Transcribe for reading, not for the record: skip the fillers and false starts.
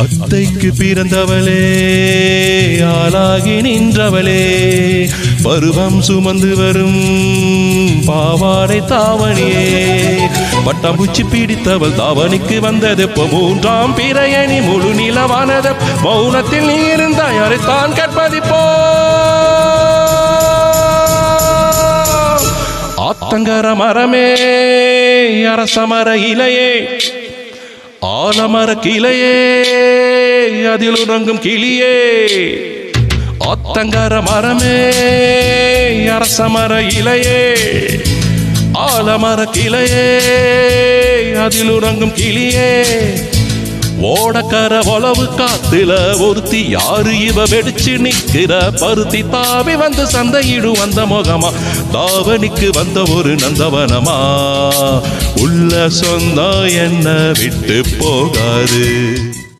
அத்தைக்கு பிறந்தவளே ஆளாகி நின்றவளே பருவம் சுமந்து வரும் பாவாடை தாவணியே பட்டாம்பூச்சி பிடித்தவள் தாவணிக்கு வந்தது மூன்றாம் பிறையணி முழு நிலவானது மௌனத்தில் நீ இருந்தாய் அரைத்தான் கற்பதிப்போ ஆத்தங்கர மரமே அரசமர இலையே ஆலமர கிளையே அதில் உறங்கும் கிளியே ஆத்தங்கர மரமே அரசமர இலையே ஆலமர கிளையே அதில் உறங்கும் கிளியே ஓடக்கர ஒளவு காத்துல ஒருத்தி யாரு இவ வெடிச்சு நிக்கிற பருத்தி தாவி வந்து சந்தையிடு வந்த முகமா தாவணிக்கு வந்த ஒரு நந்தவனமா உள்ள சொந்தம் என்ன விட்டு போகாது.